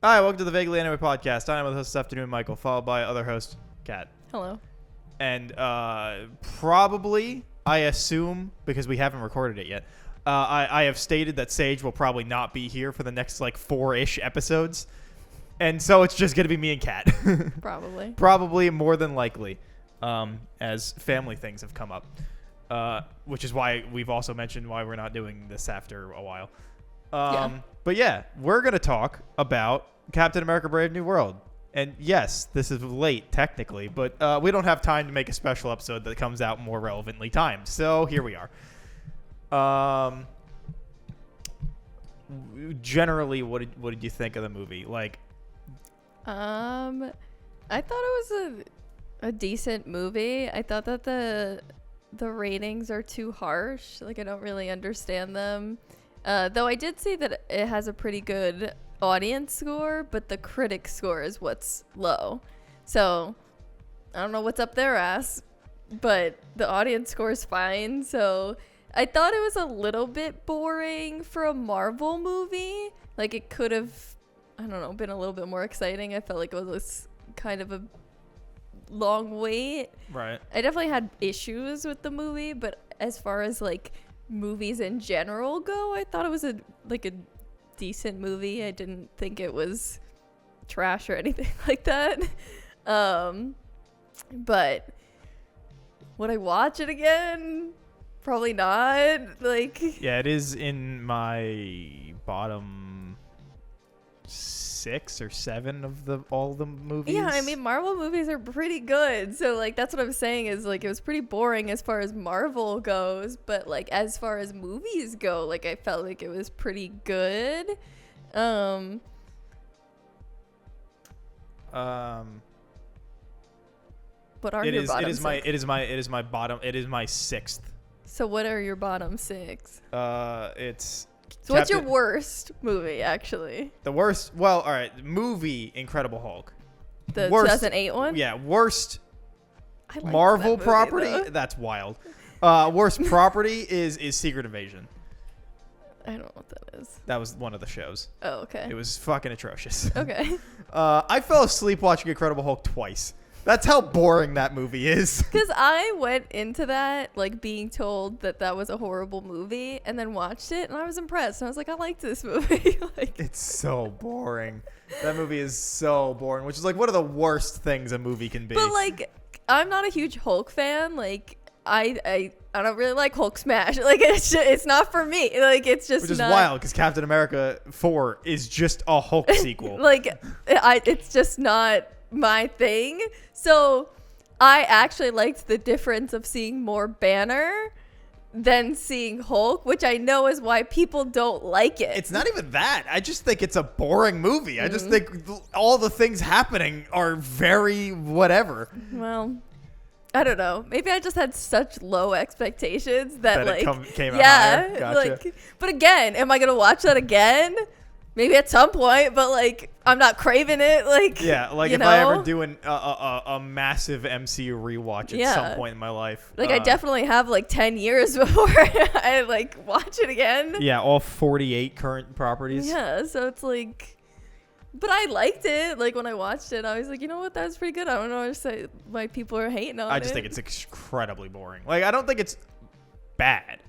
Hi, welcome to the Vaguely Anime Podcast. I'm the host this afternoon, Michael, followed by other host, Kat. Hello. And probably, I assume, because we haven't recorded it yet, I have stated that Sage will probably not be here for the next, 4-ish episodes. And so it's just going to be me and Kat. Probably. Probably, more than likely, as family things have come up. Which is why we've also mentioned why we're not doing this after a while. But yeah, we're going to talk about Captain America Brave New World. And yes, this is late technically, but we don't have time to make a special episode that comes out more relevantly timed. So here we are. Generally, what did you think of the movie? I thought it was a decent movie. I thought that the ratings are too harsh. I don't really understand them. Though I did see that it has a pretty good audience score, but the critic score is what's low. So I don't know what's up their ass, but the audience score is fine. So I thought it was a little bit boring for a Marvel movie. It could have, I don't know, been a little bit more exciting. I felt like it was kind of a long wait. Right. I definitely had issues with the movie, but as far as movies in general go, I thought it was a decent movie. I didn't think it was trash or anything like that. But would I watch it again? Probably not. Yeah, it is in my bottom 6 or 7 of all the movies. Yeah, I mean, Marvel movies are pretty good. So that's what I'm saying is it was pretty boring as far as Marvel goes, but as far as movies go, I felt like it was pretty good. What are your bottom six? It is my bottom. It is my 6th. So what are your bottom 6? It's So what's your worst movie, actually? The worst? Well, all right. Movie, Incredible Hulk. The worst, 2008 one? Yeah, worst I liked Marvel that movie, property? though. That's wild. Worst property is Secret Invasion. I don't know what that is. That was one of the shows. Oh, okay. It was fucking atrocious. Okay. I fell asleep watching Incredible Hulk twice. That's how boring that movie is. Because I went into that being told that was a horrible movie, and then watched it, and I was impressed. And I was like, I liked this movie. It's so boring. That movie is so boring, which is one of the worst things a movie can be. But I'm not a huge Hulk fan. I don't really like Hulk Smash. It's not for me. It's just which is not, wild because Captain America 4 is just a Hulk sequel. It's just not my thing. So I actually liked the difference of seeing more Banner than seeing Hulk, which I know is why people don't like it. It's not even that. I just think it's a boring movie. I just think all the things happening are very whatever. Well, I don't know. Maybe I just had such low expectations that it came out higher. Gotcha. But again, am I gonna watch that again? Maybe at some point, but I'm not craving it. Yeah, if I ever do a massive MCU rewatch at some point in my life. I definitely have 10 years before I watch it again. Yeah, all 48 current properties. Yeah, so it's but I liked it. When I watched it, I was you know what, that was pretty good. I don't know why people are hating on it. I just think it's incredibly boring. I don't think it's bad.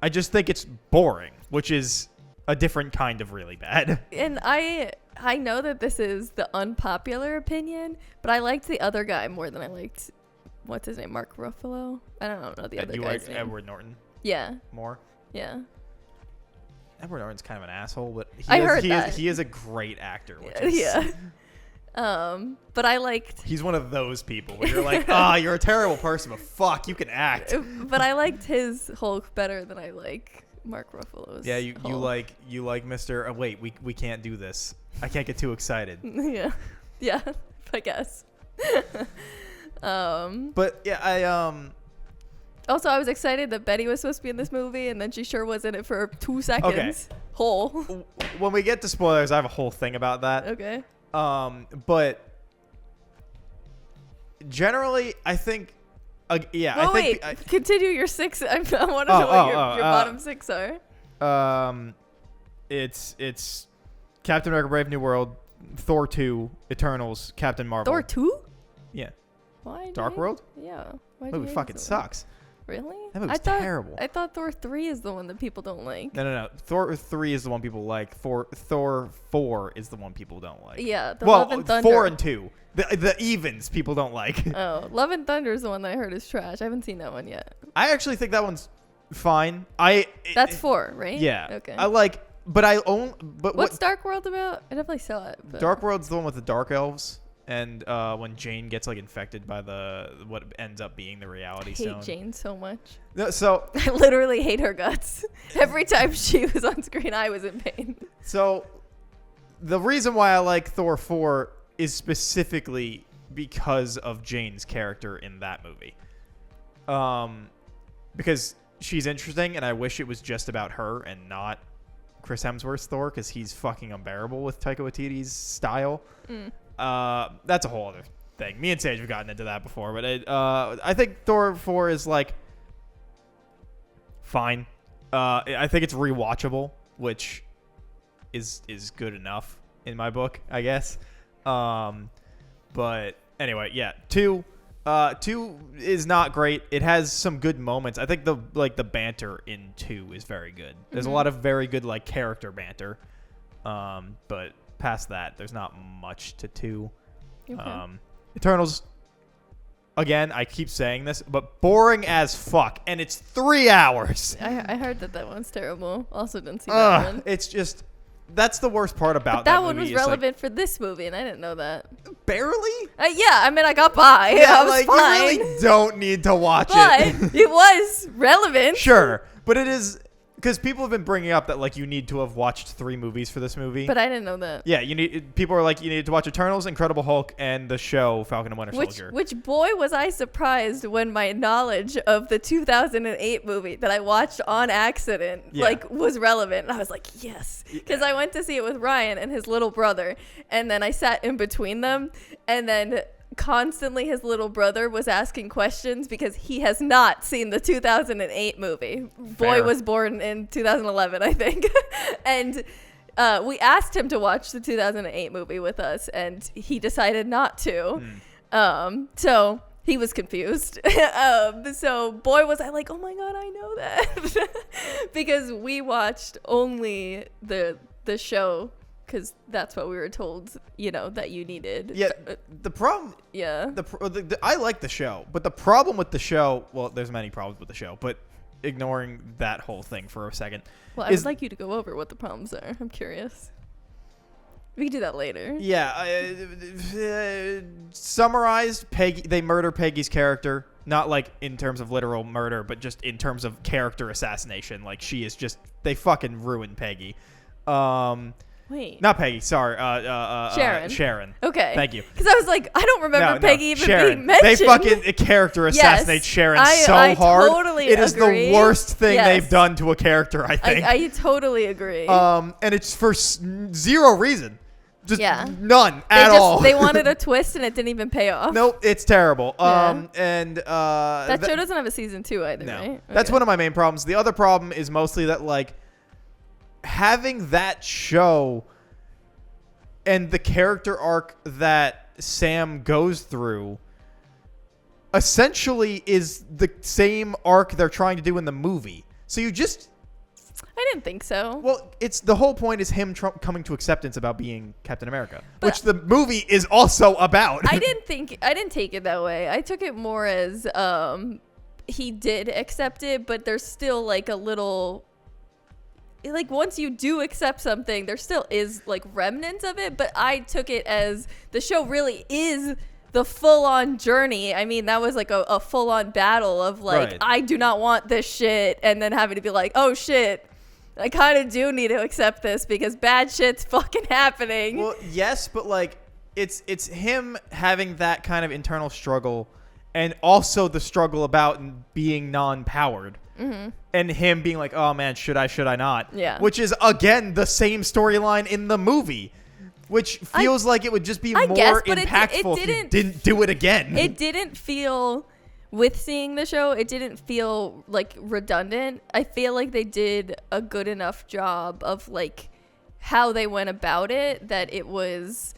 I just think it's boring, which is a different kind of really bad. And I know that this is the unpopular opinion, but I liked the other guy more than I liked, what's his name, Mark Ruffalo? I don't know the other guy's name. Edward Norton? Yeah. More? Yeah. Edward Norton's kind of an asshole, but he is a great actor. Yeah. But I liked... He's one of those people where you're you're a terrible person, but fuck, you can act. But I liked his Hulk better than I like Mark Ruffalo's. Yeah, you Hulk. like Mr. Wait, we can't do this. I can't get too excited. Yeah, I guess. But yeah, Also, I was excited that Betty was supposed to be in this movie, and then she sure was in it for 2 seconds. Okay. Whole. When we get to spoilers, I have a whole thing about that. Okay. But generally, I think I think. Continue your 6. I want to know what your bottom 6 are. It's Captain America: Brave New World, Thor 2, Eternals, Captain Marvel. Thor 2? Yeah. Why? Dark World? Yeah. Why Movie fucking sucks. Really? That movie's terrible. I thought Thor 3 is the one that people don't like. No. Thor 3 is the one people like. Thor 4 is the one people don't like. Yeah, Love and Thunder. 4 and 2. The evens people don't like. Oh, Love and Thunder is the one that I heard is trash. I haven't seen that one yet. I actually think that one's fine. That's 4, right? Yeah. Okay. What's Dark World about? I definitely saw it. But. Dark World's the one with the dark elves, and when Jane gets like infected by what ends up being the reality stone. I hate Jane so much. No, so I literally hate her guts. Every time she was on screen, I was in pain. So the reason why I like Thor 4 is specifically because of Jane's character in that movie. Because she's interesting, and I wish it was just about her and not Chris Hemsworth's Thor, because he's fucking unbearable with Taika Waititi's style. That's a whole other thing. Me and Sage have gotten into that before, but I think Thor 4 is like fine. I think it's rewatchable, which is good enough in my book, I guess. But anyway, yeah, 2 is not great. It has some good moments. I think the banter in 2 is very good. There's a lot of very good like character banter. But past that, there's not much to 2. Okay. Eternals, again, I keep saying this, but boring as fuck, and it's 3 hours. I heard that one's terrible. Also didn't see that one. It's just, that's the worst part about but that movie. One was relevant for this movie, and I didn't know that. Barely? Yeah, I mean, I got by. Yeah, I was fine. you really don't need to watch but it. it was relevant. Sure, but it is, because people have been bringing up that like you need to have watched 3 movies for this movie. But I didn't know that. Yeah, people are like, you need to watch Eternals, Incredible Hulk, and the show Falcon and Winter Soldier. Which boy was I surprised when my knowledge of the 2008 movie that I watched on accident was relevant. And I was like, yes, because I went to see it with Ryan and his little brother, and then I sat in between them, and then constantly his little brother was asking questions because he has not seen the 2008 movie. Boy was born in 2011, I think. And we asked him to watch the 2008 movie with us, and he decided not to. So he was confused. So boy was I like, oh my God, I know that. Because we watched only the show, because that's what we were told, that you needed. Yeah, the problem... Yeah. I like the show, but the problem with the show... Well, there's many problems with the show, but ignoring that whole thing for a second... Well, I would like you to go over what the problems are. I'm curious. We can do that later. Yeah. Summarized, they murder Peggy's character. Not like in terms of literal murder, but just in terms of character assassination. Like, she is just... They fucking ruined Peggy. Wait. Not Peggy, sorry. Sharon. Sharon. Okay. Thank you. Because I was like, I don't remember Peggy even Sharon. being mentioned. They fucking character assassinate Sharon so hard. Totally it is agree. the worst thing they've done to a character, I think. I totally agree. And it's for zero reason. Just none at all. They wanted a twist and it didn't even pay off. Nope, it's terrible. Yeah. That show doesn't have a season 2 either, no. right? Okay. That's one of my main problems. The other problem is mostly that, like, having that show and the character arc that Sam goes through essentially is the same arc they're trying to do in the movie. So you just... I didn't think so. Well, it's the whole point is him coming to acceptance about being Captain America, which the movie is also about. I didn't take it that way. I took it more as he did accept it, but there's still like a little... Like, once you do accept something, there still is like remnants of it, but I took it as the show really is the full-on journey. I mean, that was like a full-on battle of like, right. I do not want this shit, and then having to be like, oh shit, I kind of do need to accept this because bad shit's fucking happening. Well, yes, but like it's him having that kind of internal struggle, and also the struggle about being non-powered. Mm-hmm. And him being like, oh man, should I not? Yeah. Which is, again, the same storyline in the movie. Which feels like it would just be more impactful if you didn't do it again. It didn't feel, with seeing the show, it didn't feel like redundant. I feel like they did a good enough job of like how they went about it, that it was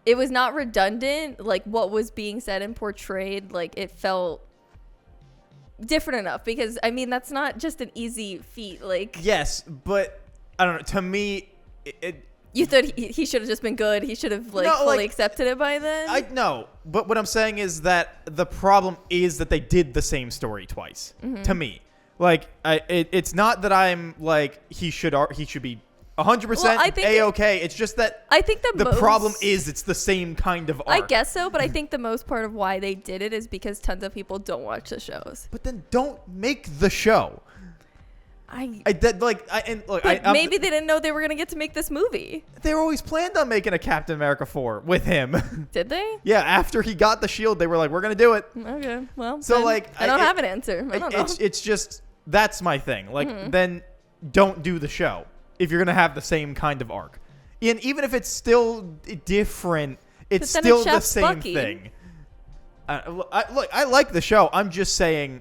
not redundant. Like, what was being said and portrayed, like, it felt different enough, because I mean, that's not just an easy feat. Like, yes, but I don't know, to me you thought he should have just been good. He should have like fully accepted it by then. I know, but what I'm saying is that the problem is that they did the same story twice. To me, like, it's not that I'm like he should be 100% A-okay. It's just that I think the problem is it's the same kind of arc. I guess so, but I think the most part of why they did it is because tons of people don't watch the shows. But then don't make the show. Maybe they didn't know they were gonna get to make this movie. They were always planned on making a Captain America 4 with him. Did they? Yeah, after he got the shield, they were like, "We're gonna do it." Okay, well, so I don't have an answer. I don't know. It's just that's my thing. Like, then don't do the show if you're gonna have the same kind of arc, and even if it's still different, it's still the same thing. I like the show. I'm just saying.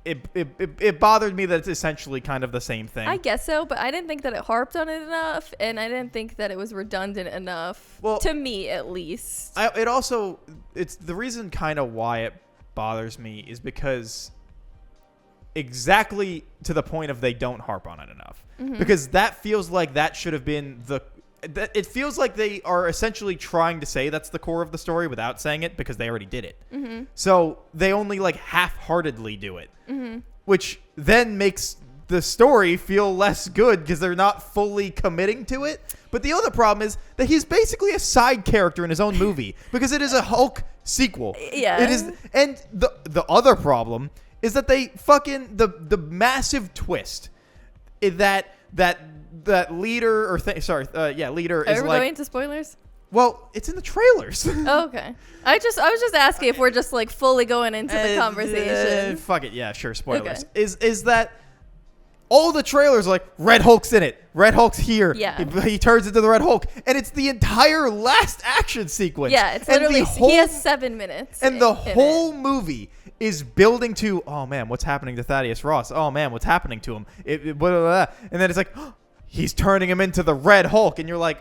It bothered me that it's essentially kind of the same thing. I guess so, but I didn't think that it harped on it enough, and I didn't think that it was redundant enough, to me at least. It's the reason kind of why it bothers me is because exactly to the point of they don't harp on it enough. Because that feels like that should have been it feels like they are essentially trying to say that's the core of the story without saying it, because they already did it. So they only like half-heartedly do it, which then makes the story feel less good because they're not fully committing to it. But the other problem is that he's basically a side character in his own movie because it is a Hulk sequel. Yeah. It is, and the other problem is that they fucking the massive twist is that leader leader is like. Are we going into spoilers? Well, it's in the trailers. Oh, okay. I was just asking if we're just like fully going into the conversation. Fuck it, yeah, sure. Spoilers. Okay. Is that all the trailers are like Red Hulk's in it? Red Hulk's here. Yeah. He turns into the Red Hulk, and it's the entire last action sequence. Yeah, it's literally he has 7 minutes. And the whole movie is building to, oh man, what's happening to Thaddeus Ross? Oh man, what's happening to him? And then it's like, oh, he's turning him into the Red Hulk, and you're like.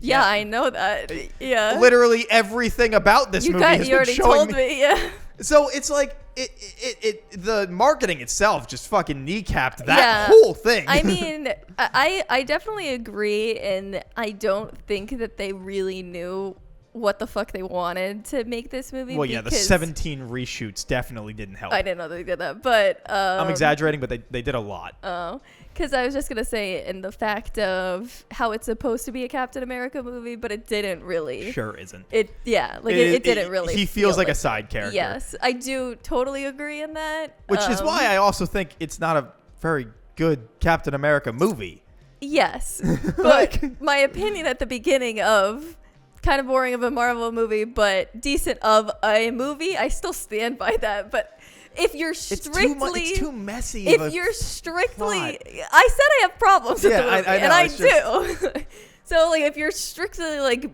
Yeah, I know that. Yeah. Literally everything about this movie has been showing me. Yeah. So it's like the marketing itself just fucking kneecapped that whole thing. I mean, I definitely agree, and I don't think that they really knew what the fuck they wanted to make this movie. Well, yeah, the 17 reshoots definitely didn't help. I didn't know they did that, but I'm exaggerating, but they did a lot. Oh. Because I was just going to say, in the fact of how it's supposed to be a Captain America movie, but it didn't really. Sure isn't. It didn't really. He feels like a side character. Yes, I do totally agree in that. Which is why I also think it's not a very good Captain America movie. Yes. But my opinion at the beginning of kind of boring of a Marvel movie, but decent of a movie, I still stand by that. But if you're strictly, it's too messy. If you're strictly, plot. I said I have problems with the movie, and I do. So like, if you're strictly like,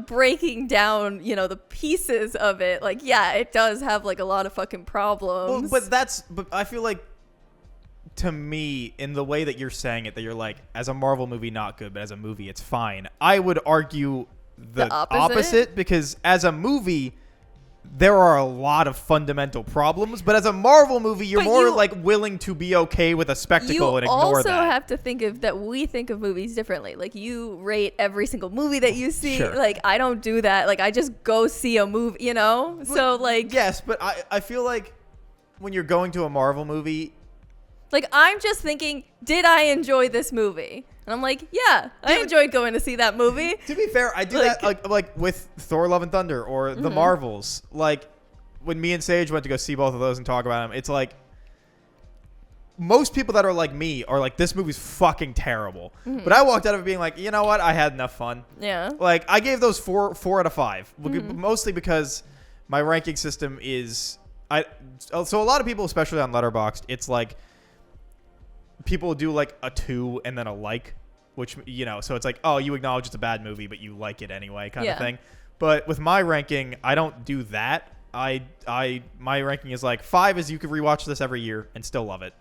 breaking down, the pieces of it, like, yeah, it does have like a lot of fucking problems. Well, but I feel like, to me, in the way that you're saying it, that you're like, as a Marvel movie, not good, but as a movie, it's fine. I would argue the opposite, because as a movie, there are a lot of fundamental problems, but as a Marvel movie, you're more like willing to be okay with a spectacle and ignore that. You also have to think of that we think of movies differently. Like, you rate every single movie that you see. Sure. Like, I don't do that. Like, I just go see a movie, So, like... Yes, but I feel like when you're going to a Marvel movie... Like, I'm just thinking, did I enjoy this movie? And I'm like, yeah, I enjoyed going to see that movie. To be fair, I do that like with Thor: Love and Thunder or the Marvels. Like, when me and Sage went to go see both of those and talk about them, it's like most people that are like me are like, this movie's fucking terrible. But I walked out of it being like, you know what? I had enough fun. Yeah. Like, I gave those 4 out of 5, mostly because my ranking system is so a lot of people, especially on Letterboxd, it's like people do like a 2 and then a like, which, so it's like, oh, you acknowledge it's a bad movie, but you like it anyway, kind of thing. But with my ranking, I don't do that. My ranking is like 5 is you could rewatch this every year and still love it.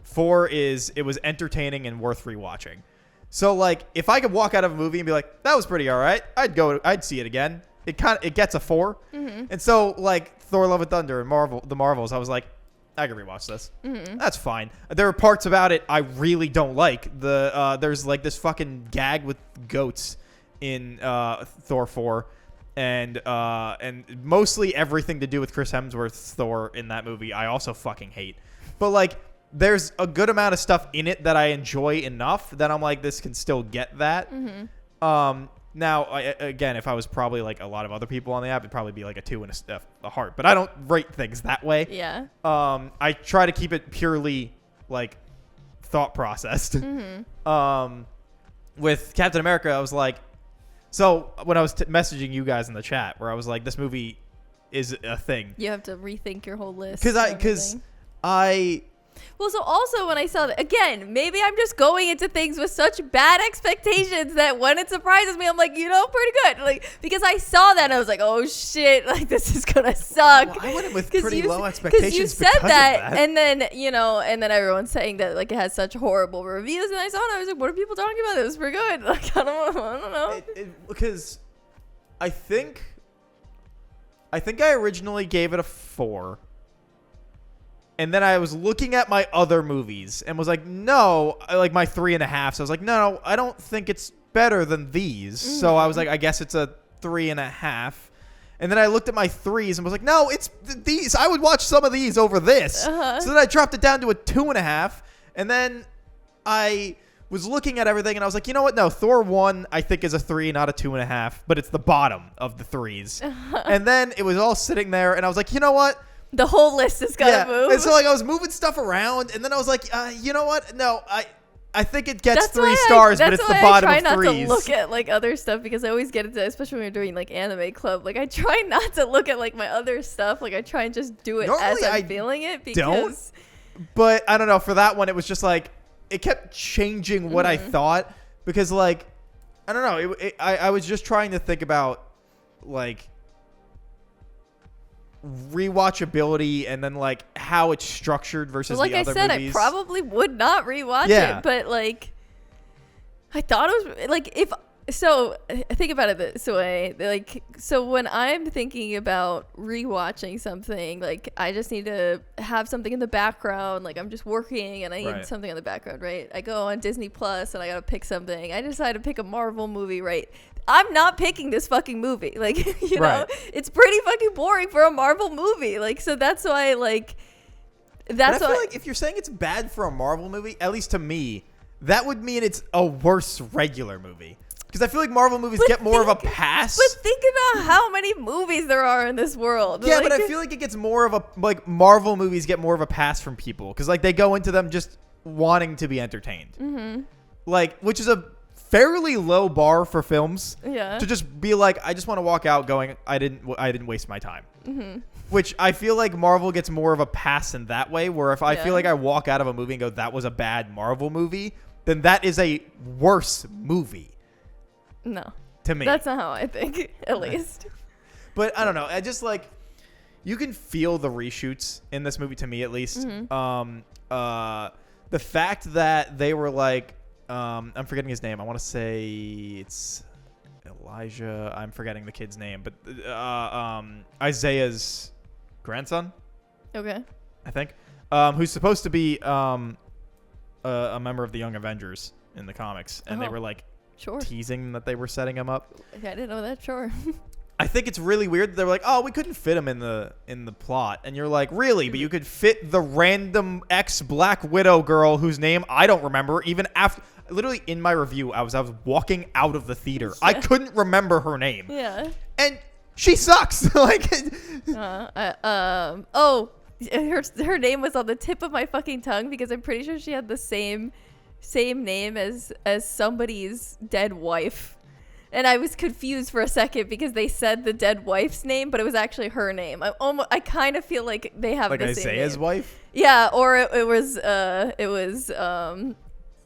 4 is it was entertaining and worth rewatching. So like, if I could walk out of a movie and be like, that was pretty all right, I'd see it again. It gets a 4. And so like Thor: Love and Thunder and the Marvels, I was like, I can rewatch this. That's fine. There are parts about it I really don't like. There's like this fucking gag with goats in Thor 4, and mostly everything to do with Chris Hemsworth's Thor in that movie I also fucking hate. But like, there's a good amount of stuff in it that I enjoy enough that I'm like, this can still get that. Now, again, if I was probably like a lot of other people on the app, it'd probably be like a 2 and a heart. But I don't rate things that way. Yeah. I try to keep it purely like thought processed. With Captain America, I was like, so when I was messaging you guys in the chat, where I was like, this movie is a thing. You have to rethink your whole list. Because I. Well, so also when I saw that, again, maybe I'm just going into things with such bad expectations that when it surprises me, I'm like, pretty good. Like, because I saw that and I was like, oh shit, like this is gonna suck. Well, I went in with pretty low expectations because you said that, and then and then everyone's saying that like it has such horrible reviews, and I saw it, and I was like, what are people talking about? It was pretty good. Like, I don't know. Because I think I originally gave it a 4. And then I was looking at my other movies and was like, no, like my 3.5. So I was like, no, I don't think it's better than these. So I was like, I guess it's a 3.5. And then I looked at my 3s and was like, no, it's these. I would watch some of these over this. So then I dropped it down to a 2.5. And then I was looking at everything and I was like, you know what? No, Thor 1 I think is a 3, not a 2.5. But it's the bottom of the 3s. And then it was all sitting there and I was like, you know what? The whole list is gotta move. And so like I was moving stuff around, and then I was like, you know what? No, I think it gets 3 stars, but it's the bottom of 3s. That's why I try not to look at like other stuff, because I always get into, especially when we're doing like anime club. Like I try not to look at like my other stuff. Like I try and just do it Normally, as I'm feeling it. Because don't. But I don't know. For that one, it was just like it kept changing what I thought, because like I don't know. I was just trying to think about like rewatchability and then like how it's structured versus like the other I said, movies. I probably would not rewatch it, but like I thought it was like think about it this way, like so when I'm thinking about rewatching something, like I just need to have something in the background, like I'm just working and I need something in the background, right? I go on Disney Plus and I gotta pick something. I decide to pick a Marvel movie, right? I'm not picking this fucking movie. Like, you know, it's pretty fucking boring for a Marvel movie. Like, so that's why, like, that's why. I feel like if you're saying it's bad for a Marvel movie, at least to me, that would mean it's a worse regular movie. Because I feel like Marvel movies get more of a pass. But think about how many movies there are in this world. Yeah, like, but I feel like it gets more of a, like, Marvel movies get more of a pass from people. Because, like, they go into them just wanting to be entertained. Like, which is a fairly low bar for films to just be like, I just want to walk out going, I didn't waste my time. Which I feel like Marvel gets more of a pass in that way, where if I feel like I walk out of a movie and go, that was a bad Marvel movie, then that is a worse movie. No, to me, that's not how I think, at least. But I don't know. I just like, you can feel the reshoots in this movie, to me at least. The fact that they were like, I'm forgetting his name. I want to say it's Elijah. I'm forgetting the kid's name, but Isaiah's grandson. Okay. I think, who's supposed to be a member of the Young Avengers in the comics, and they were like teasing that they were setting him up. I didn't know that. Sure. I think it's really weird that they were like, oh, we couldn't fit him in the plot. And you're like, really? But you could fit the random ex-Black Widow girl whose name I don't remember. Even after, literally in my review, I was walking out of the theater. I couldn't remember her name. Yeah. And she sucks. Like, her name was on the tip of my fucking tongue because I'm pretty sure she had the same name as somebody's dead wife. And I was confused for a second because they said the dead wife's name, but it was actually her name. I kind of feel like they have like the same Isaiah's name. wife. Yeah, or it was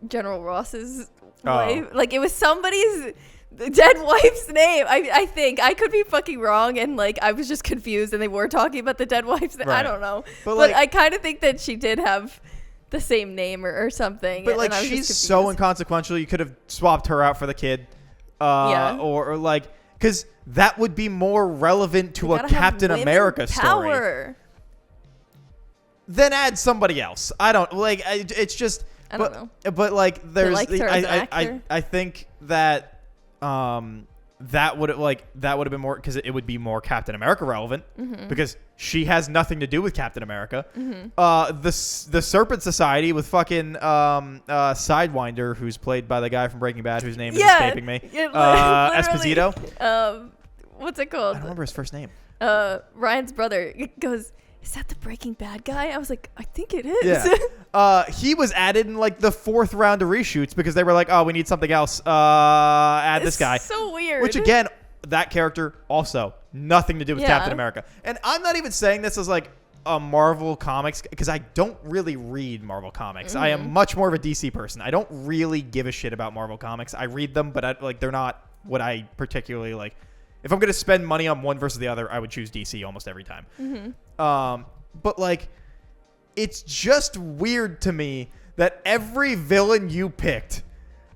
General Ross's wife. Like it was somebody's dead wife's name. I think I could be fucking wrong, and like I was just confused, and they were talking about the dead wife's name. Right. I don't know, but like, I kind of think that she did have the same name or something. But like, and I was she's just so confused. inconsequential. You could have swapped her out for the kid, Yeah. or like, because that would be more relevant to You a gotta have Captain women America story. power. Then add somebody else. I don't like. It's just. I don't know. But like, there's. liked her as an actor. I think that that would have been more, because it would be more Captain America relevant, because she has nothing to do with Captain America. The Serpent Society with fucking Sidewinder, who's played by the guy from Breaking Bad, whose name is escaping me. Literally. Esposito. What's it I called? don't remember his first name. Ryan's brother goes, "Is that the Breaking Bad guy?" I was like, "I think it is." Yeah. He was added in like the 4th round of reshoots because they were like, "Oh, we need something else. Add this guy." So weird. Which again, that character also nothing to do with Yeah. Captain America. And I'm not even saying this as like a Marvel Comics, because I don't really read Marvel Comics. I am much more of a DC person. I don't really give a shit about Marvel Comics. I read them, but they're not what I particularly like. If I'm going to spend money on one versus the other, I would choose DC almost every time. But like, it's just weird to me that every villain you picked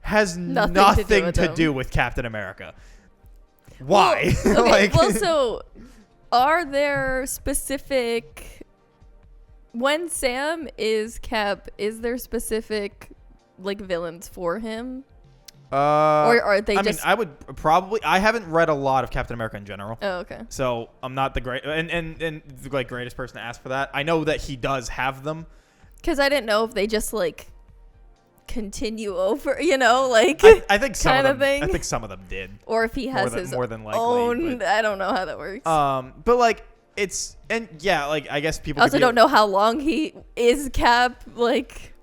has nothing to do with Captain America. Why? Well, okay, like, well, so are there specific, when Sam is Cap, is there specific like villains for him? Or are they just... I would probably... I haven't read a lot of Captain America in general. Oh, okay. So I'm not the great... And the like greatest person to ask for that. I know that he does have them. Because I didn't know if they just like continue over, you know, like... I think some kind of of them... thing. I think some of them did. Or if he has his more than likely, own... but- I don't know how that works. But like, it's... And yeah, like, I guess people... I also don't know how long he is Cap, like...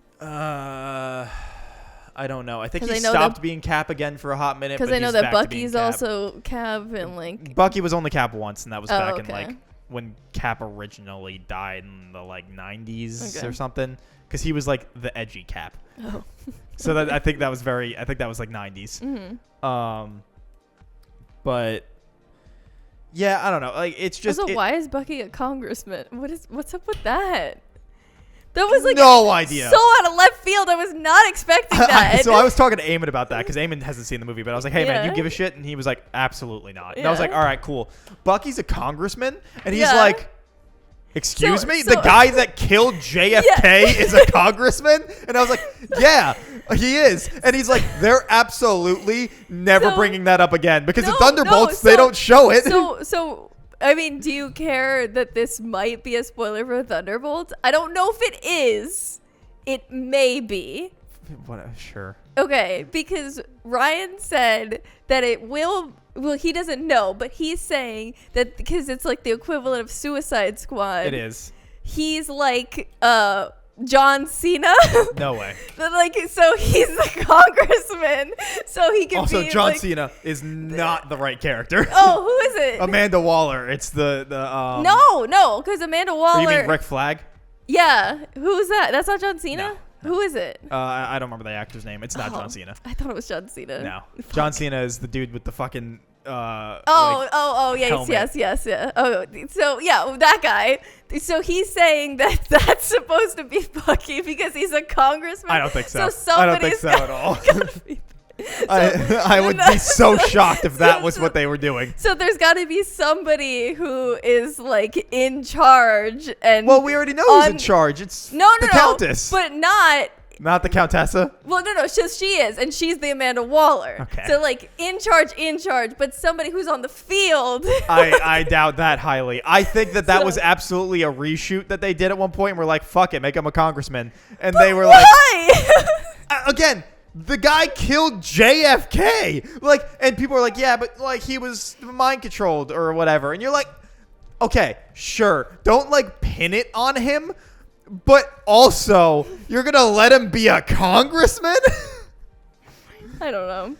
I don't know. I think 'Cause he I know stopped that- being Cap again for a hot minute. Because but I know he's that back to being Bucky's Cap. also Cap and like... Bucky was only Cap once, and that was Oh, back in okay. like when Cap originally died in the like 90s Okay. or something. Because he was like the edgy Cap. Oh. So that I think that was like 90s. But yeah, I don't know. Like, it's just Also, why is Bucky a congressman? What's up with that? That was like no idea. so out of left field. I was not expecting that. So I was talking to Eamon about that because Eamon hasn't seen the movie, but I was like, "Hey man, Yeah. you give a shit?" And he was like, "Absolutely not." And I was Yeah. like, "All right, cool." Bucky's a congressman, and he's Yeah. like, "Excuse So- me, so- the guy that killed JFK is a congressman?" And I was like, "Yeah, he is." And he's like, "They're absolutely never So- bringing that up again because the No, Thunderbolts no, they don't show it." So I mean, do you care that this might be a spoiler for Thunderbolts? I don't know if it is. It may be. Sure. Okay, because Ryan said that it will. Well, he doesn't know, but he's saying that because it's like the equivalent of Suicide Squad. It is. He's like John Cena. No way. But like, so he's the congressman, so he can Also, be John like, Cena is not the right character. Oh, who is it? Amanda Waller. It's the No, because Amanda Or Waller. you mean Rick Flag? Yeah, who's that? That's not John Cena. No. Who is it? I don't remember the actor's name. It's not Oh, John Cena. I thought it was John Cena. No. Fuck. John Cena is the dude with the fucking Yes, helmet. yeah. Oh, so yeah, that guy. So he's saying that that's supposed to be Bucky because he's a congressman. I don't think so. So I don't think somebody's so at all. gotta be- I would be so shocked if that was what they were doing. So there's got to be somebody who is like in charge and Well, we already know who's in on- charge. It's no, the Countess. but not. Not the Countessa. Well, no, she is, and she's the Amanda Waller. Okay. So like in charge, but somebody who's on the field. I doubt that highly. I think that was So- absolutely a reshoot that they did at one point. And we're like, fuck it, make him a congressman. And they were like, Why? again, the guy killed JFK. Like, and people are like, yeah, but like he was mind controlled or whatever. And you're like, okay, sure. Don't like pin it on him. But also, you're going to let him be a congressman? I don't know.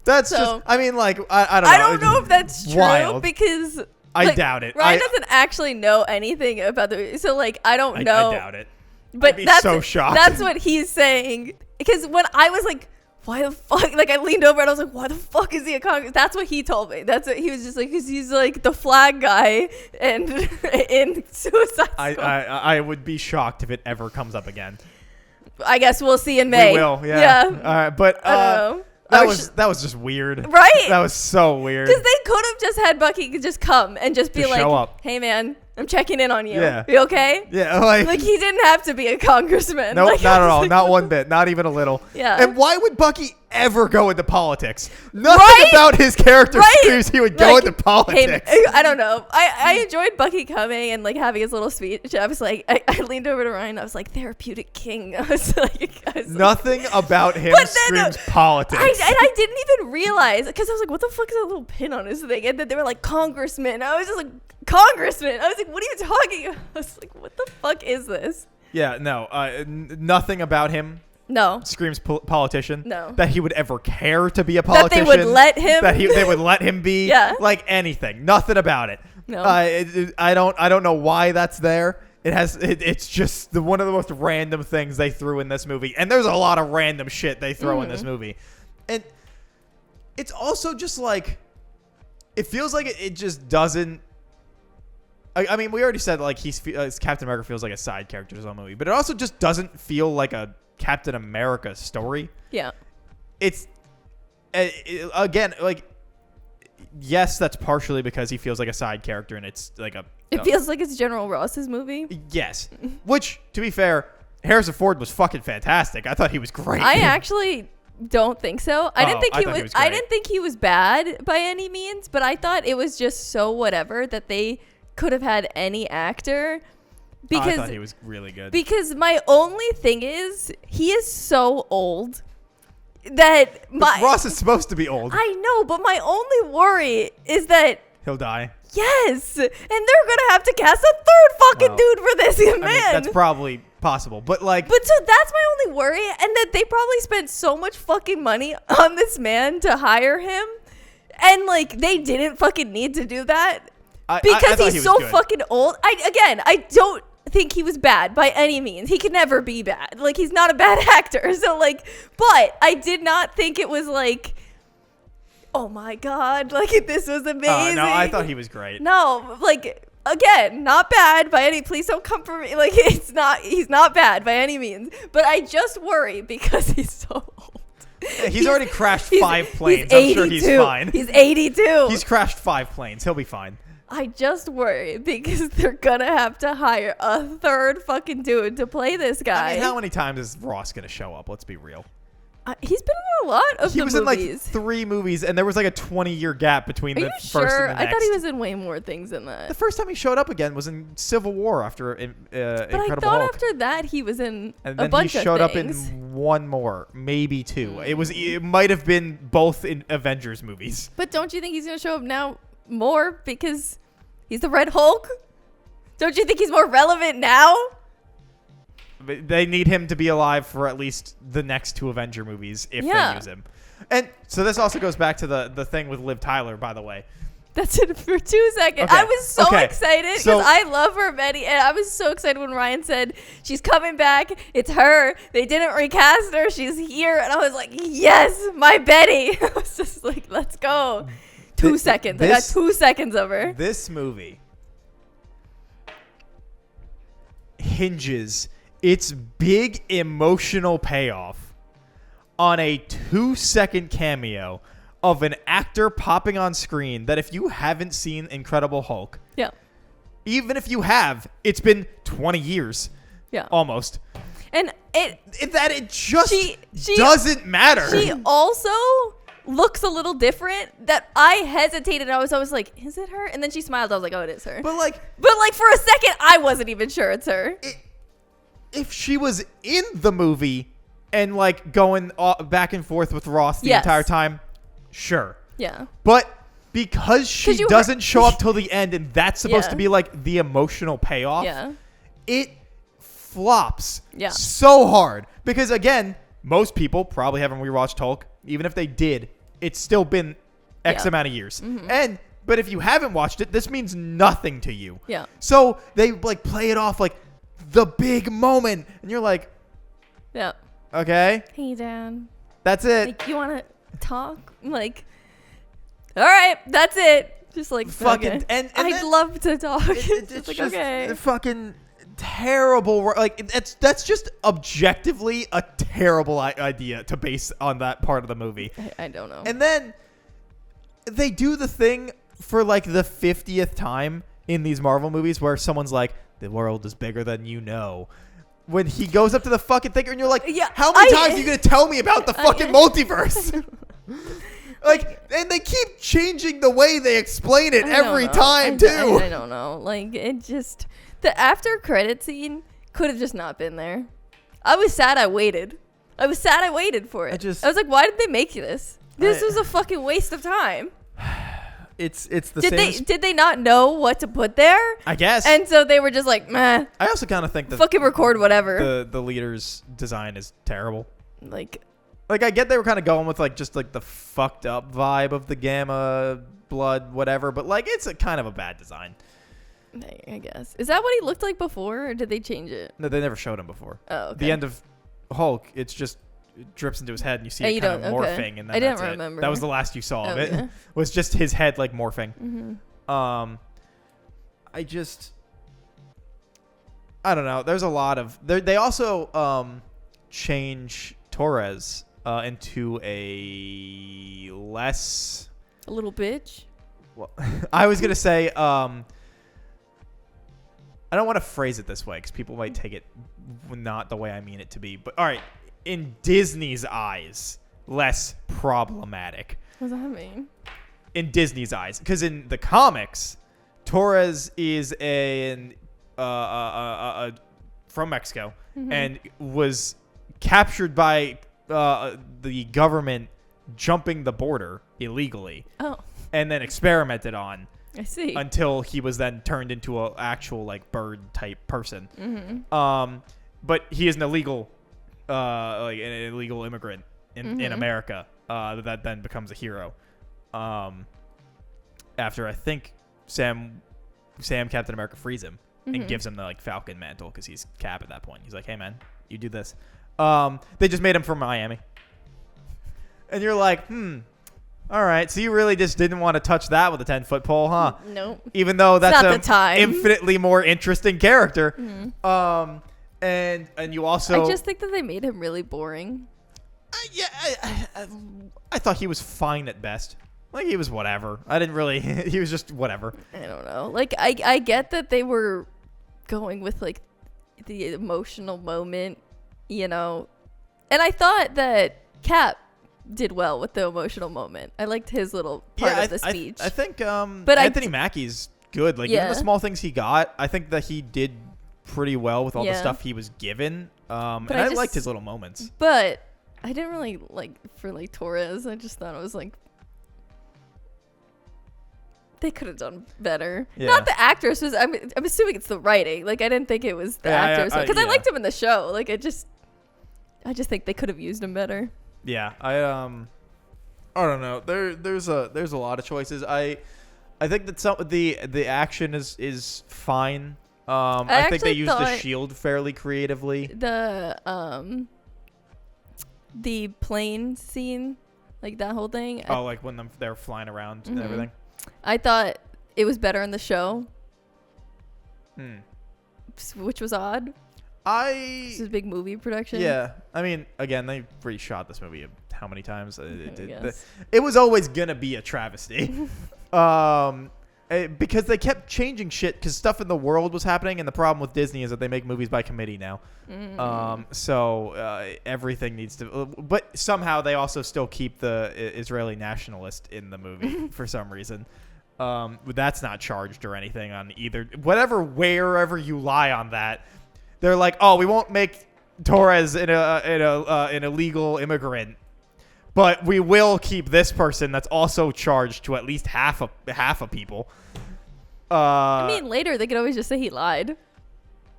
That's So- just, I mean, like, I don't know. I don't know if that's true Wild. because I like, doubt it. Ryan doesn't actually know anything about the. So like I don't know. I doubt it. But I'd be that's so shocked. That's what he's saying. Because when I was like, why the fuck? Like I leaned over and I was like, why the fuck is he a congress? That's what he told me. That's what he was just like, because he's like the flag guy and in Suicide Squad. I would be shocked if it ever comes up again. I guess we'll see in May. We will, yeah. All right, but I don't know. that was just weird. Right? That was so weird. Because they could have just had Bucky just come and just be Just like, show up. hey, man, I'm checking in on you. Yeah. You okay? Yeah, Like, he didn't have to be a congressman. nope, Like, not I at was all. like, Not one bit. Not even a little. Yeah. And why would Bucky ever go into politics? Nothing Right? about his character Right? screams he would go Like, into politics. Hey, I don't know. I enjoyed Bucky coming and like having his little speech. I was like, I leaned over to Ryan. I was like, therapeutic king. I was like Nothing about him But then, screams politics. I didn't even realize because I was like, what the fuck is that little pin on his thing? And then they were like, congressman. I was just like, congressman. I was like, what are you talking about? I was like, what the fuck is this? Yeah, no, nothing about him No. screams politician. No. That he would ever care to be a That politician. they would let him. That they would let him be. Yeah. Like anything. Nothing about it. No. I don't know why that's there. It's just one of the most random things they threw in this movie, and there's a lot of random shit they throw in this movie, and it's also just like it feels like it just doesn't. I mean, we already said like Captain America feels like a side character to the movie, but it also just doesn't feel like a Captain America story. Yeah. It's again like. Yes, that's partially because he feels like a side character, and it's like It feels like it's General Ross's movie. Yes. Which, to be fair, Harrison Ford was fucking fantastic. I thought he was great. I actually don't think so. I didn't think I he thought was. he was great. I didn't think he was bad by any means, but I thought it was just so whatever that they could have had any actor. Because I thought he was really good. Because my only thing is he is so old that Ross is supposed to be old. I know, but my only worry is that He'll die. yes, and they're gonna have to cast a third fucking Well, dude for this man. I mean, that's probably possible, but like, But so that's my only worry, and that they probably spent so much fucking money on this man to hire him, and like they didn't fucking need to do that because I thought he he's was so good. fucking old. I don't think he was bad by any means. He could never be bad. Like he's not a bad actor. So like, but I did not think it was like, oh my god, like this was amazing. No, I thought he was great. No, like again, not bad by any. Please don't come for me. Like he's not bad by any means. But I just worry because he's so old. Yeah, he's already crashed 5 planes. He's I'm sure he's 82. fine. He's 82. He's crashed 5 planes. He'll be fine. I just worry because they're gonna have to hire a third fucking dude to play this guy. I mean, how many times is Ross gonna show up? Let's be real. He's been in a lot of He the was movies. in like 3 movies, and there was like a 20-year gap between Are the you first sure? and the I next. thought he was in way more things than The that. first time he showed up again was in Civil War after But Incredible I thought Hulk. after that he was in And a then bunch he of showed up things. in 1 more, maybe 2. It might have been both in Avengers movies. But don't you think he's gonna show up now more because he's the Red Hulk? Don't you think he's more relevant now? But they need him to be alive for at least the next 2 Avenger movies if Yeah. they use him. And so this also goes back to the thing with Liv Tyler, by the way. That's it for 2 seconds. Okay, I was so okay. excited because So- I love her, Betty, and I was so excited when Ryan said she's coming back. It's her. They didn't recast her. She's here, and I was like, yes, my Betty. I was just like, let's go. 2 seconds. I got this- 2 seconds of her. This movie hinges its big emotional payoff on a 2-second cameo of an actor popping on screen that if you haven't seen Incredible Hulk, Yeah, even if you have, it's been 20 years yeah. almost. And it. It just She- doesn't matter. She also looks a little different. That I hesitated. I was always like, is it her? And then she smiled. I was like, oh, it is her. but like, But like for a second, I wasn't even sure it's her. if she was in the movie and like going back and forth with Ross the Yes. entire time, sure. Yeah. But because she 'Cause you doesn't show up till the end, and that's supposed Yeah. to be like the emotional payoff, Yeah. it flops Yeah. so hard. Because again, most people probably haven't rewatched Hulk. Even if they did, it's still been X Yeah. amount of years. But if you haven't watched it, this means nothing to you. Yeah. So they like play it off like the big moment, and you're like, Yeah. okay, Hey, Dan. that's it. Like, you want to talk? I'm like, all right, that's it. Just like Fucking okay. and I'd then- love to talk. It's Just like just okay. fucking terrible. Like that's just objectively a terrible idea to base on that part of the movie. I don't know. And then they do the thing for like the 50th time in these Marvel movies where someone's like, the world is bigger than you know. When he goes up to the fucking thing and you're like, how many times are you going to tell me about the fucking multiverse? Like, and they keep changing the way they explain it every time, too. I don't know. Like, it just... The after credit scene could have just not been there. I was sad I waited. I was for it. I was like, why did they make this? This was a fucking waste of time. It's the same. Did they not know what to put there? I guess. And so they were just like, meh. I also kind of think that fucking record whatever. The leader's design is terrible. Like I get they were kind of going with like just like the fucked up vibe of the Gamma blood whatever, but like it's a kind of a bad design. I guess. Is that what he looked like before, or did they change it? No, they never showed him before. Oh, okay. The end of Hulk, it drips into his head and you see it kind of morphing, and then I didn't remember. That was the last you saw of it. Yeah. Was just his head like morphing. Mm-hmm. I don't know. There's a lot of they also change Torres into a little bitch. Well, I was gonna say I don't want to phrase it this way because people might take it not the way I mean it to be. But all right, in Disney's eyes, less problematic. What does that mean? In Disney's eyes, because in the comics, Torres is from Mexico and was captured by the government jumping the border illegally. Oh. And then experimented on. I see. Until he was then turned into an actual like bird type person. Mm-hmm. But he is an illegal immigrant in America that then becomes a hero. After I think Sam Captain America frees him and gives him the like Falcon mantle because he's Cap at that point. He's like, hey man, you do this. They just made him from Miami, and you're like, all right, so you really just didn't want to touch that with a 10-foot pole, huh? Nope. Even though that's an infinitely more interesting character. And you also... I just think that they made him really boring. I thought he was fine at best. Like, he was whatever. I didn't really... he was just whatever. I don't know. Like, I get that they were going with, like, the emotional moment, you know? And I thought that Cap did well with the emotional moment. I liked his little part of the speech. I think but Anthony Mackie's good. Like even the small things he got, I think that he did pretty well with all the stuff he was given. And I liked his little moments. But I didn't really like Torres. I just thought it was like they could have done better. Yeah. Not the actress was. I'm assuming it's the writing. Like I didn't think it was the actors because I liked him in the show. Like I just think they could have used him better. Yeah, I don't know. There's a lot of choices. I think that some of the action is fine. I think they used the shield fairly creatively. The plane scene, like that whole thing. Like when they're flying around and everything. I thought it was better in the show. Which was odd. This is a big movie production. Yeah. I mean, again, they reshot this movie how many times? It was always going to be a travesty. Because they kept changing shit because stuff in the world was happening. And the problem with Disney is that they make movies by committee now. So everything needs to... But somehow they also still keep the Israeli nationalist in the movie for some reason. That's not charged or anything on either. Wherever you lie on that... They're like, oh, we won't make Torres an illegal immigrant, but we will keep this person that's also charged to at least half of people. I mean, later they could always just say he lied.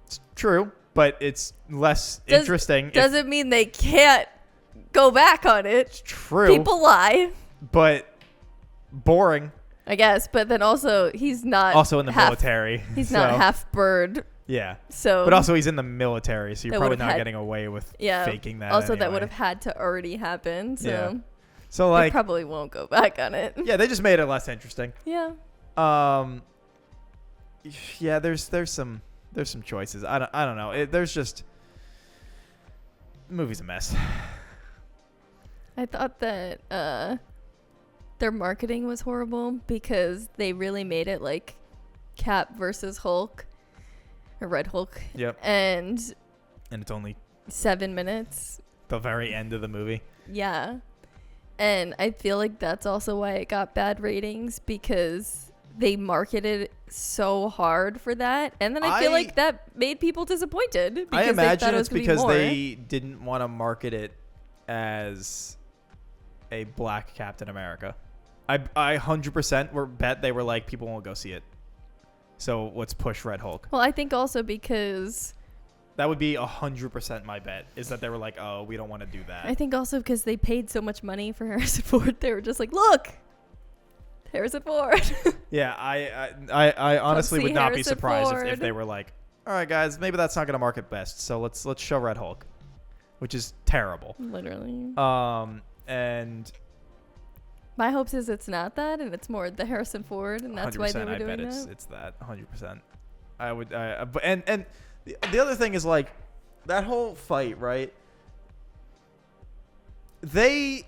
It's true, but it's less interesting. Doesn't mean they can't go back on it. It's true. People lie. But boring. I guess, but then also he's not also in the military. He's not half bird. Yeah. So, but also he's in the military, so you're probably not getting away with faking that. Also, anyway. That would have had to already happen. So, yeah. So like, they probably won't go back on it. Yeah, they just made it less interesting. Yeah. Yeah. There's some There's some choices. I don't know. There's just the movie's a mess. I thought that their marketing was horrible because they really made it like Cap versus Hulk or Red Hulk. Yep. And it's only 7 minutes. the very end of the movie. Yeah. And I feel like that's also why it got bad ratings, because they marketed so hard for that. And then I feel like that made people disappointed. Because I imagine they thought it's it was because gonna be more. they didn't want to market it as a black Captain America. I 100% bet they were like, people won't go see it, so let's push Red Hulk. Well, I think also because... That would be 100% my bet, is that they were like, oh, we don't want to do that. I think also because they paid so much money for Harrison Ford, they were just like, look, Harrison Ford. Yeah, I honestly would not be Harrison surprised if Ford. they were like, all right, guys, maybe that's not going to market best, so let's show Red Hulk, which is terrible. Literally. And My hopes is it's not that, and it's more the Harrison Ford, and that's why they were doing I bet that. it's that 100%. I would, but and the other thing is, like, that whole fight, right? They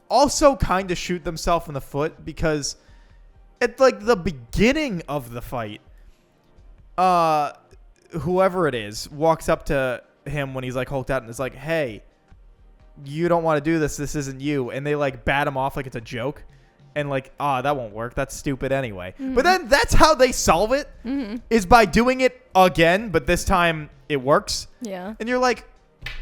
also kind of shoot themselves in the foot, because at like the beginning of the fight, whoever it is walks up to him when he's like hulked out and is like, hey, you don't want to do this, this isn't you, and they like bat him off like it's a joke, and like, that won't work, that's stupid anyway. But then that's how they solve it, is by doing it again, but this time it works. Yeah. And you're like,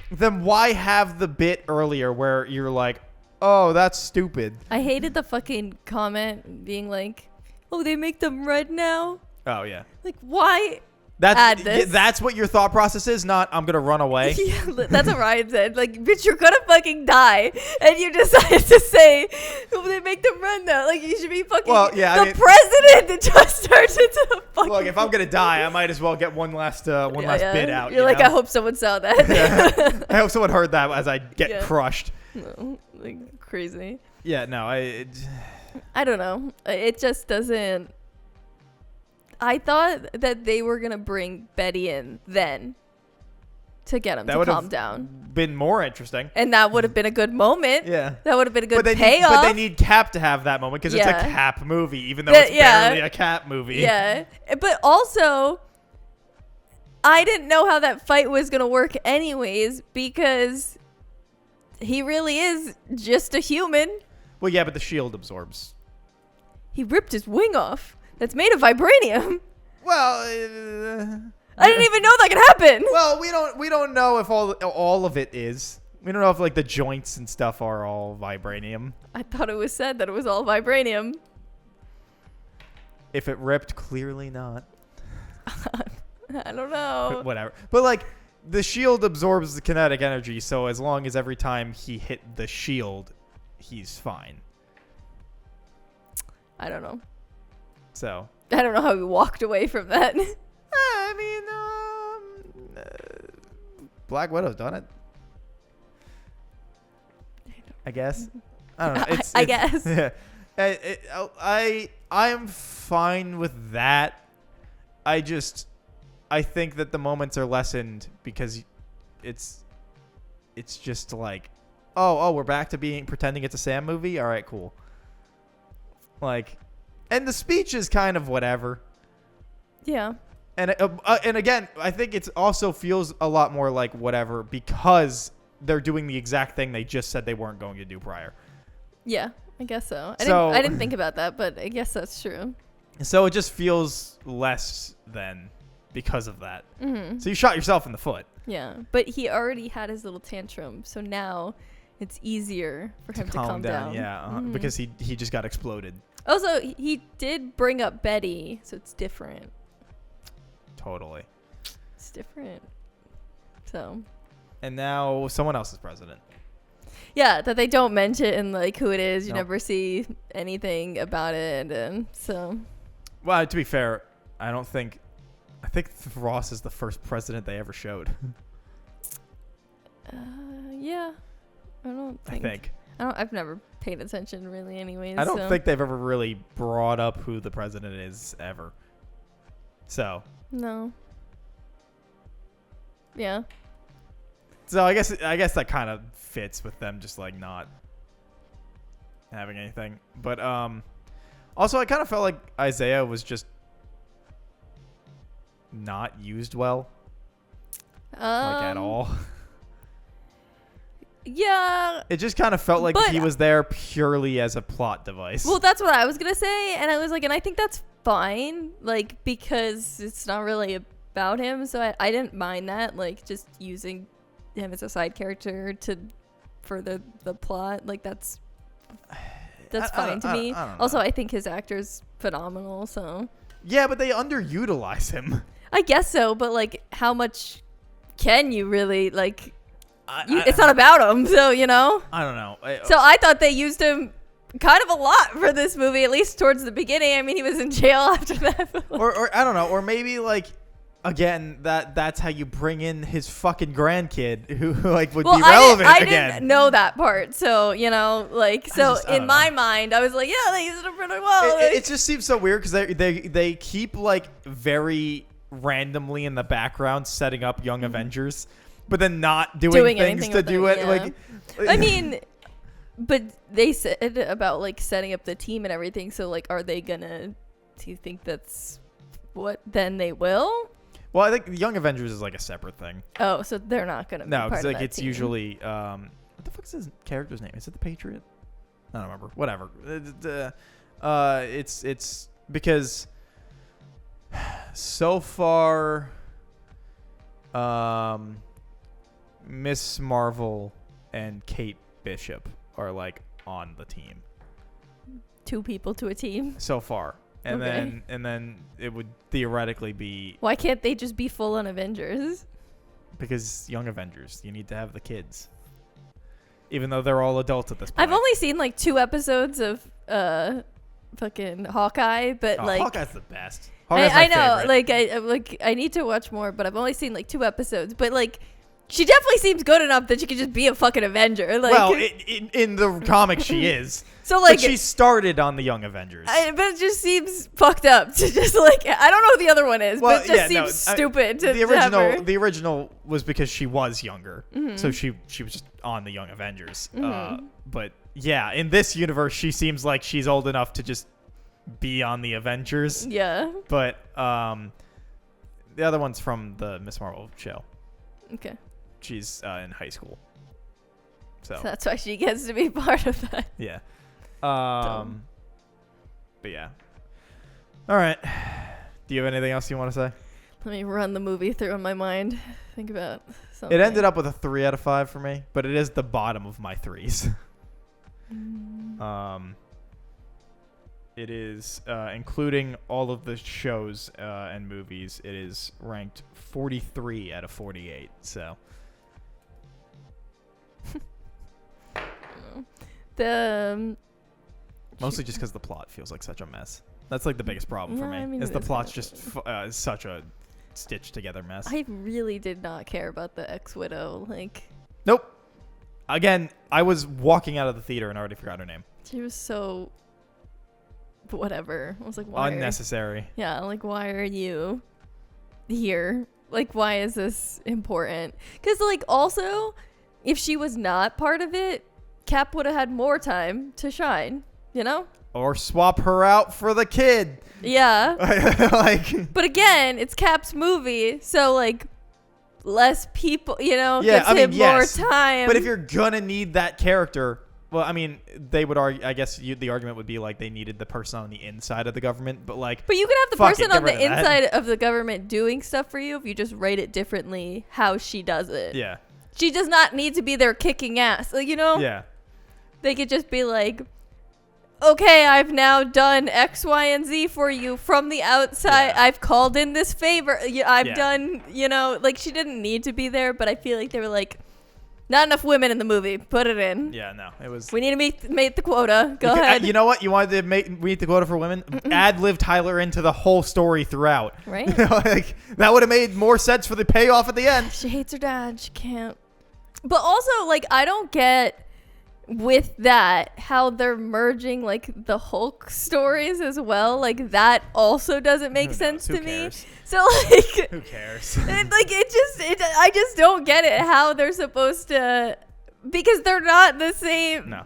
then why have the bit earlier where you're like, oh, that's stupid? I hated the fucking comment being like, oh, they make them red now? Oh yeah, Like, why that's add this? that's what your thought process is, not I'm gonna run away. Yeah, that's what Ryan said. Like, bitch, you're gonna fucking die, and you decided to say, "Oh, they make them run now." Like, you should be fucking. Well, yeah, the president that just started into the fucking. Look, if I'm gonna die, I might as well get one last bit out. You're like, know? I hope someone saw that. I hope someone heard that as I get Yeah. crushed. No, like crazy. Yeah, no, I don't know. It just doesn't. I thought that they were gonna bring Betty in then to get him that to would calm have down, been more interesting. and that would have been a good moment. Yeah. That would have been a good But payoff. they need Cap to have that moment, because it's a Yeah. Cap movie, even though it's barely a Cap movie. Yeah, but also, I didn't know how that fight was gonna work anyways, because he really is just a human. Well, yeah, but the shield absorbs. He ripped his wing off. That's made of vibranium. Well, I didn't even know that could happen. well, we don't know if all of it is. We don't know if like the joints and stuff are all vibranium. I thought it was said that it was all vibranium. If it ripped, clearly not. I don't know. But whatever. But like, the shield absorbs the kinetic energy, so as long as every time he hit the shield, he's fine. I don't know. So. I don't know how we walked away from that. I mean, Black Widow's done it. I guess. I don't know. I guess. Yeah. I'm fine with that. I think that the moments are lessened because it's just like, oh, we're back to pretending it's a Sam movie. All right, cool. Like, and the speech is kind of whatever. Yeah. And again, I think it also feels a lot more like whatever because they're doing the exact thing they just said they weren't going to do prior. Yeah, I guess so. I didn't think about that, but I guess that's true. So it just feels less than because of that. Mm-hmm. So you shot yourself in the foot. Yeah, but he already had his little tantrum, so now it's easier for him to calm down. Yeah, Mhm. because he just got exploded. Also, he did bring up Betty, so it's different. Totally. It's different. So. And now someone else is president. Yeah, that they don't mention like who it is. You Nope. never see anything about it, and so. Well, to be fair, I think Ross is the first president they ever showed. Yeah, I don't think. I've never paid attention really, anyways. I don't think they've ever really brought up who the president is ever. So. No. Yeah. So I guess that kind of fits with them just like not having anything. But also I kind of felt like Isaiah was just not used well, like at all. Yeah. It just kind of felt like he was there purely as a plot device. Well, that's what I was gonna say, and I was like, and I think that's fine, like, because it's not really about him, so I didn't mind that, like, just using him as a side character to further the plot, like, that's fine to me. I don't know. Also, I think his actor's phenomenal, so. Yeah, but they underutilize him. I guess so, but like, how much can you really like? It's not about him, so you know. I don't know. So I thought they used him kind of a lot for this movie, at least towards the beginning. I mean, he was in jail after that. or I don't know, or maybe like, again, that's how you bring in his fucking grandkid who like would be relevant I again. didn't know that part, so you know, like, so in my mind, I was like, yeah, they used it pretty well. It just seems so weird because they keep like very randomly in the background setting up Young Avengers, but then not doing things to do it. Yeah. Like, I mean, but they said about like setting up the team and everything. So like, are they gonna? Do you think that's what? Then they will. Well, I think Young Avengers is like a separate thing. Oh, so they're not gonna. No, because like it's usually what the fuck is his character's name? Is it the Patriot? I don't remember. Whatever. It's because so far, Miss Marvel and Kate Bishop are like on the team. 2 people to a team so far, and okay. then it would theoretically be. Why can't they just be full on Avengers? Because Young Avengers, you need to have the kids, even though they're all adults at this point. I've only seen like 2 episodes of fucking Hawkeye, but like Hawkeye's the best. I know, like I need to watch more, but I've only seen like 2 episodes. But like, she definitely seems good enough that she could just be a fucking Avenger. Like, well, in the comics, she is. So like, but she started on the Young Avengers. But it just seems fucked up to just like, I don't know who the other one is, but it just seems stupid. The original was because she was younger, mm-hmm. so she was just on the Young Avengers. Mm-hmm. But yeah, in this universe, she seems like she's old enough to just be on the Avengers. Yeah. But the other one's from the Miss Marvel show. Okay. She's in high school. So that's why she gets to be part of that. Yeah. But yeah. All right. Do you have anything else you want to say? Let me run the movie through in my mind. Think about something. It ended up with a 3 out of 5 for me, but it is the bottom of my 3s. It is, including all of the shows and movies, it is ranked 43 out of 48. So. Mostly just because the plot feels like such a mess. That's like the biggest problem for me. I mean, is the plot's just such a stitched together mess. I really did not care about the ex-widow. Like, nope. Again, I was walking out of the theater and already forgot her name. She was so whatever. I was like, why? Unnecessary. Yeah, like, why are you here? Like, why is this important? Because, like, also, if she was not part of it, Cap would have had more time to shine, you know? Or swap her out for the kid. Yeah. Like. But again, it's Cap's movie, so, like, less people, you know, gives him more time. But if you're gonna need that character, well, I mean, they would argue. I guess the argument would be like they needed the person on the inside of the government, but like. But you could have the person on the inside of the government doing stuff for you if you just write it differently how she does it. Yeah. She does not need to be there kicking ass, like, you know. Yeah. They could just be like, okay, I've now done X, Y, and Z for you from the outside. Yeah. I've called in this favor. I've done, you know, like, she didn't need to be there, but I feel like they were like, not enough women in the movie. Put it in. Yeah, no, it was. We need to meet the quota. Go ahead. You know what? You wanted to meet the quota for women? Ad-lib Tyler into the whole story throughout. Right? Like, that would have made more sense for the payoff at the end. She hates her dad. She can't. But also, like, I don't get with that, how they're merging like the Hulk stories as well, like that also doesn't make sense to me. So like, who cares? I just don't get it how they're supposed to, because they're not the same. No.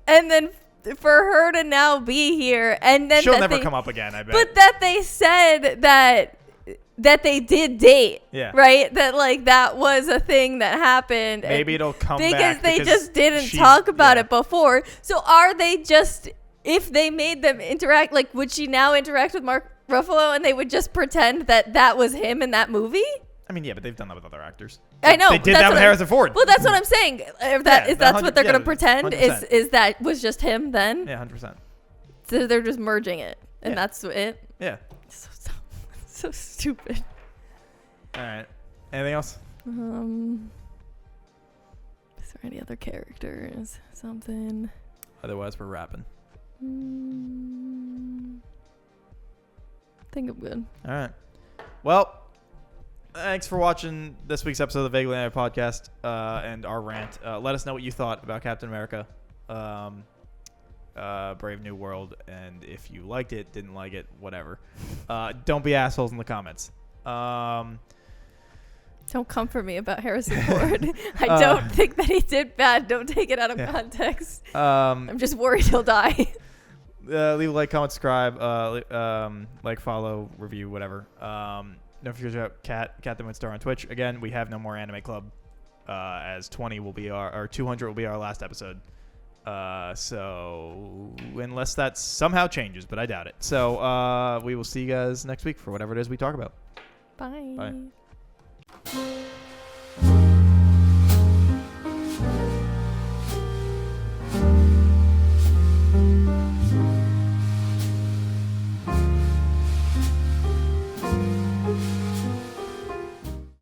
And then for her to now be here, and then she'll never come up again, I bet. But that they said that they did date, right? That like that was a thing that happened. Maybe it'll come back because they just didn't talk about it before. So are they just, if they made them interact, like would she now interact with Mark Ruffalo and they would just pretend that that was him in that movie? I mean, yeah, but they've done that with other actors. I know. They did that with Harrison Ford. Well, that's what I'm saying. If that's what they're going to pretend, 100%. is that was just him then? Yeah, 100%. So they're just merging it, and that's it? Yeah. So stupid. All right. Anything else? Is there any other characters? Something? Otherwise, we're wrapping. I think I'm good. All right. Well, thanks for watching this week's episode of the Vaguely Animated Podcast and our rant. Let us know what you thought about Captain America, Brave New World, and if you liked it, didn't like it, whatever. Don't be assholes in the comments. Don't come for me about Harrison Ford. I don't think that he did bad. Don't take it out of context. I'm just worried he'll die. Leave a like, comment, subscribe, like, follow, review, whatever. Don't forget about Cat the Windstar on Twitch. Again, we have no more Anime Club, as 20 will be or 200 will be our last episode. So unless that somehow changes, but I doubt it. So we will see you guys next week for whatever it is we talk about. Bye. Bye.